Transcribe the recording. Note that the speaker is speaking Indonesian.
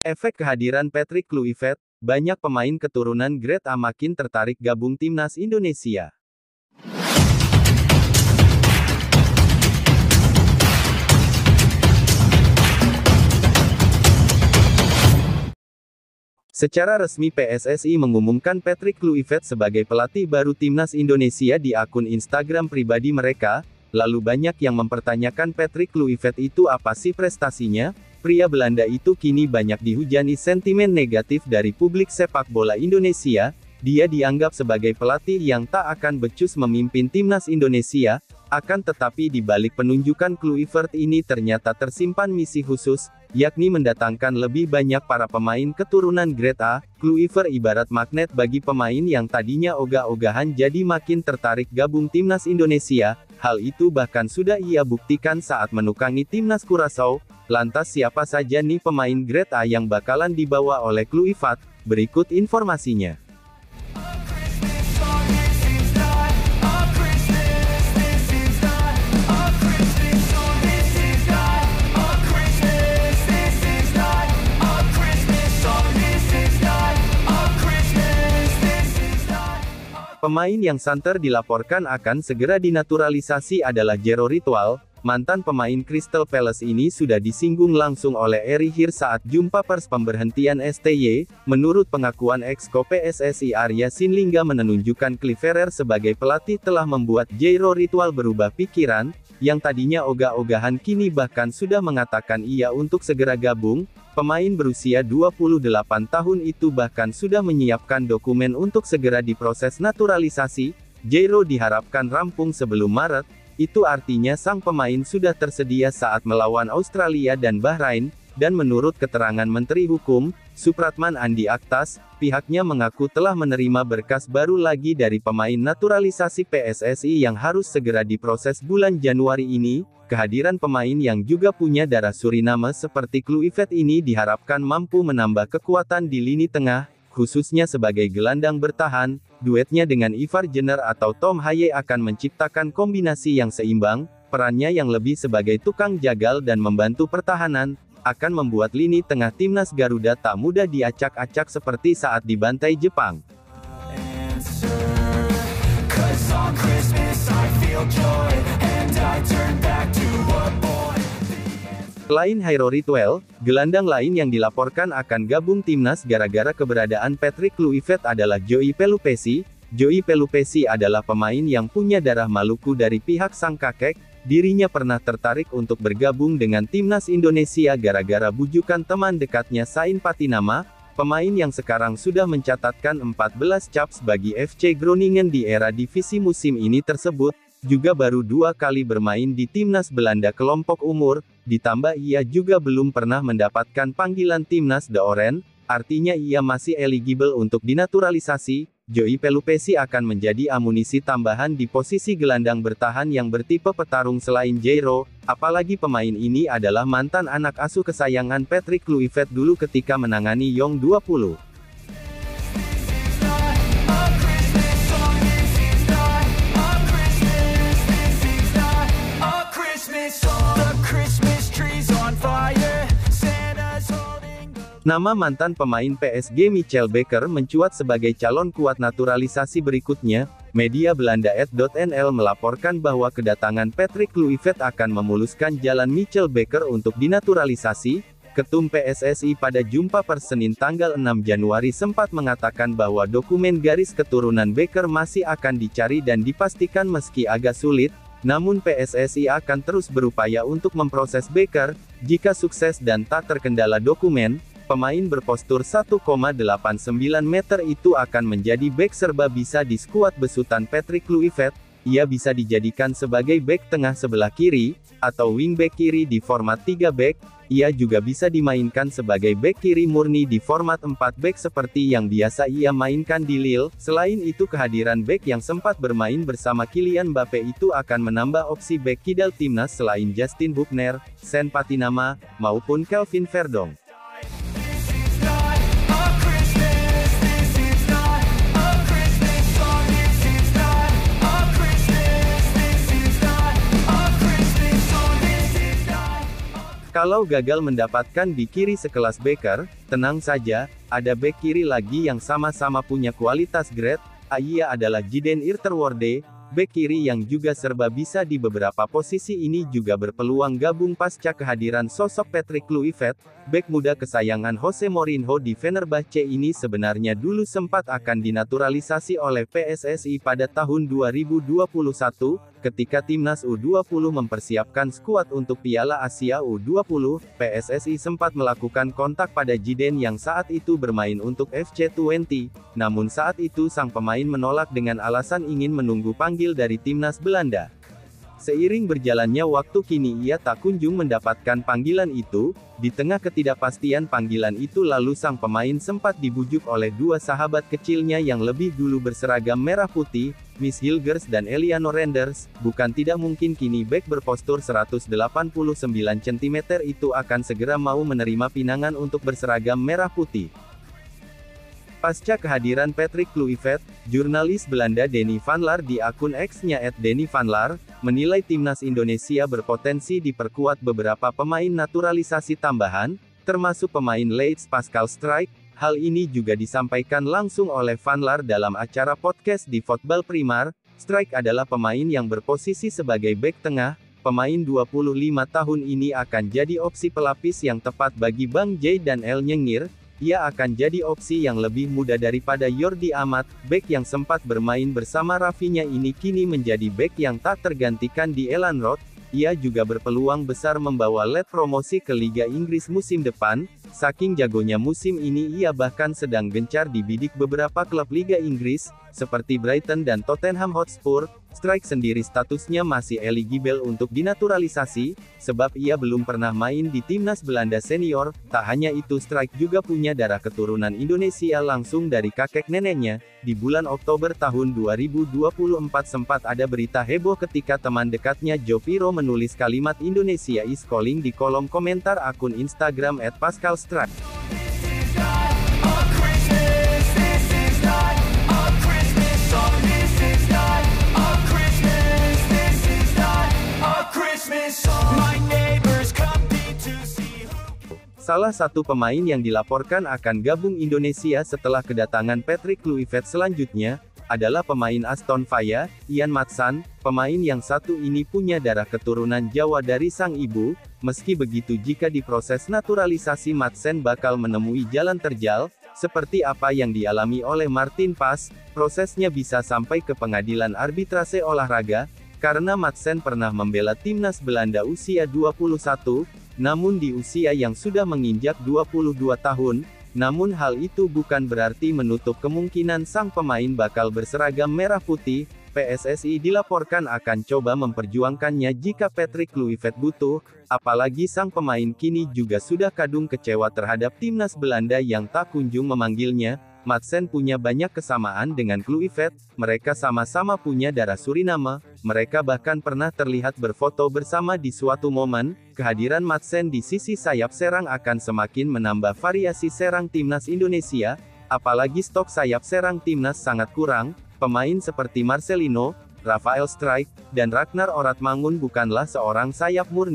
Efek kehadiran Patrick Kluivert, banyak pemain keturunan Grade A makin tertarik gabung timnas Indonesia. Secara resmi PSSI mengumumkan Patrick Kluivert sebagai pelatih baru timnas Indonesia di akun Instagram pribadi mereka, lalu banyak yang mempertanyakan Patrick Kluivert itu apa sih prestasinya? Pria Belanda itu kini banyak dihujani sentimen negatif dari publik sepak bola Indonesia. Dia dianggap sebagai pelatih yang tak akan becus memimpin timnas Indonesia, akan tetapi di balik penunjukan Kluivert ini ternyata tersimpan misi khusus, yakni mendatangkan lebih banyak para pemain keturunan Grade A. Kluivert ibarat magnet bagi pemain yang tadinya ogah-ogahan jadi makin tertarik gabung timnas Indonesia. Hal itu bahkan sudah ia buktikan saat menukangi timnas Curaçao. Lantas siapa saja nih pemain Grade A yang bakalan dibawa oleh Kluivert? Berikut informasinya. Pemain yang santer dilaporkan akan segera dinaturalisasi adalah Jero Ritual. Mantan pemain Crystal Palace ini sudah disinggung langsung oleh Erick Thohir saat jumpa pers pemberhentian STY. Menurut pengakuan ex-ko PSSI Arya Sinulinga menunjukkan Kluivert sebagai pelatih telah membuat Jero Ritual berubah pikiran, yang tadinya ogah-ogahan kini bahkan sudah mengatakan iya untuk segera gabung. Pemain berusia 28 tahun itu bahkan sudah menyiapkan dokumen untuk segera diproses naturalisasi. Jero diharapkan rampung sebelum Maret. Itu artinya sang pemain sudah tersedia saat melawan Australia dan Bahrain, dan menurut keterangan Menteri Hukum, Supratman Andi Aktas, pihaknya mengaku telah menerima berkas baru lagi dari pemain naturalisasi PSSI yang harus segera diproses bulan Januari ini. Kehadiran pemain yang juga punya darah Suriname seperti Kluivert ini diharapkan mampu menambah kekuatan di lini tengah, khususnya sebagai gelandang bertahan. Duetnya dengan Ivar Jenner atau Tom Haye akan menciptakan kombinasi yang seimbang. Perannya yang lebih sebagai tukang jagal dan membantu pertahanan, akan membuat lini tengah timnas Garuda tak mudah diacak-acak seperti saat dibantai Jepang. Selain Jero Ritual, gelandang lain yang dilaporkan akan gabung timnas gara-gara keberadaan Patrick Kluivert adalah Joey Pelupessy. Joey Pelupessy adalah pemain yang punya darah Maluku dari pihak sang kakek. Dirinya pernah tertarik untuk bergabung dengan timnas Indonesia gara-gara bujukan teman dekatnya Sain Patinama, pemain yang sekarang sudah mencatatkan 14 caps bagi FC Groningen di era divisi musim ini tersebut. Juga baru 2 kali bermain di timnas Belanda kelompok umur, ditambah ia juga belum pernah mendapatkan panggilan timnas The Orange, artinya ia masih eligible untuk dinaturalisasi. Joey Pelupessy akan menjadi amunisi tambahan di posisi gelandang bertahan yang bertipe petarung selain Jero, apalagi pemain ini adalah mantan anak asuh kesayangan Patrick Kluivert dulu ketika menangani Young 20. Nama mantan pemain PSG Michel Bakker mencuat sebagai calon kuat naturalisasi berikutnya. Media Belanda @.nl melaporkan bahwa kedatangan Patrick Kluivert akan memuluskan jalan Michel Bakker untuk dinaturalisasi. Ketum PSSI pada jumpa pers Senin tanggal 6 Januari sempat mengatakan bahwa dokumen garis keturunan Bakker masih akan dicari dan dipastikan meski agak sulit. Namun PSSI akan terus berupaya untuk memproses Bakker. Jika sukses dan tak terkendala dokumen, pemain berpostur 1,89 meter itu akan menjadi bek serba bisa di skuad besutan Patrick Kluivert. Ia bisa dijadikan sebagai bek tengah sebelah kiri, atau wingback kiri di format 3 bek. Ia juga bisa dimainkan sebagai bek kiri murni di format 4 bek seperti yang biasa ia mainkan di Lille. Selain itu kehadiran bek yang sempat bermain bersama Kylian Mbappe itu akan menambah opsi bek kidal timnas selain Justin Hubner, Sain Patinama, maupun Kelvin Verdong. Kalau gagal mendapatkan bek kiri sekelas Becker, tenang saja, ada bek kiri lagi yang sama-sama punya kualitas grade A. Ia adalah Jiden Irterworde, bek kiri yang juga serba bisa di beberapa posisi. Ini juga berpeluang gabung pasca kehadiran sosok Patrick Kluivert, bek muda kesayangan Jose Mourinho di Fenerbahce. Ini sebenarnya dulu sempat akan dinaturalisasi oleh PSSI pada tahun 2021, ketika timnas U20 mempersiapkan skuad untuk Piala Asia U20, PSSI sempat melakukan kontak pada Jiden yang saat itu bermain untuk FC20, namun saat itu sang pemain menolak dengan alasan ingin menunggu panggil dari timnas Belanda. Seiring berjalannya waktu kini ia tak kunjung mendapatkan panggilan itu. Di tengah ketidakpastian panggilan itu lalu sang pemain sempat dibujuk oleh dua sahabat kecilnya yang lebih dulu berseragam merah putih, Miss Hilgers dan Eliano Renders. Bukan tidak mungkin kini bek berpostur 189 cm itu akan segera mau menerima pinangan untuk berseragam merah putih. Pasca kehadiran Patrick Kluivert, jurnalis Belanda Denny van Laar di akun X-nya @dennyvanlaar, menilai timnas Indonesia berpotensi diperkuat beberapa pemain naturalisasi tambahan, termasuk pemain Leeds Pascal Struijk. Hal ini juga disampaikan langsung oleh van Laar dalam acara podcast di Voetbal Primar. Struijk adalah pemain yang berposisi sebagai bek tengah. Pemain 25 tahun ini akan jadi opsi pelapis yang tepat bagi Bang Jay dan El Nyengir. Ia akan jadi opsi yang lebih muda daripada Jordi Amat, bek yang sempat bermain bersama Rafinha ini kini menjadi bek yang tak tergantikan di Elland Road. Ia juga berpeluang besar membawa Led promosi ke Liga Inggris musim depan. Saking jagonya musim ini ia bahkan sedang gencar dibidik beberapa klub Liga Inggris, seperti Brighton dan Tottenham Hotspur. Struijk sendiri statusnya masih eligible untuk dinaturalisasi, sebab ia belum pernah main di timnas Belanda senior. Tak hanya itu, Struijk juga punya darah keturunan Indonesia langsung dari kakek neneknya. Di bulan Oktober tahun 2024 sempat ada berita heboh ketika teman dekatnya Joe Piro menulis kalimat "Indonesia is calling" di kolom komentar akun Instagram @pascalstruijk. Salah satu pemain yang dilaporkan akan gabung Indonesia setelah kedatangan Patrick Kluivert selanjutnya, adalah pemain Aston Villa, Ian Maatsen. Pemain yang satu ini punya darah keturunan Jawa dari sang ibu. Meski begitu, jika diproses naturalisasi, Maatsen bakal menemui jalan terjal, seperti apa yang dialami oleh Martin Pas. Prosesnya bisa sampai ke pengadilan arbitrase olahraga, karena Maatsen pernah membela timnas Belanda usia 21, namun di usia yang sudah menginjak 22 tahun, namun hal itu bukan berarti menutup kemungkinan sang pemain bakal berseragam merah putih. PSSI dilaporkan akan coba memperjuangkannya jika Patrick Kluivert butuh, apalagi sang pemain kini juga sudah kadung kecewa terhadap timnas Belanda yang tak kunjung memanggilnya. Maatsen punya banyak kesamaan dengan Kluivert, mereka sama-sama punya darah Suriname, mereka bahkan pernah terlihat berfoto bersama di suatu momen. Kehadiran Maatsen di sisi sayap serang akan semakin menambah variasi serang timnas Indonesia, apalagi stok sayap serang timnas sangat kurang. Pemain seperti Marcelino, Rafael Struijk, dan Ragnar Oratmangun bukanlah seorang sayap murni.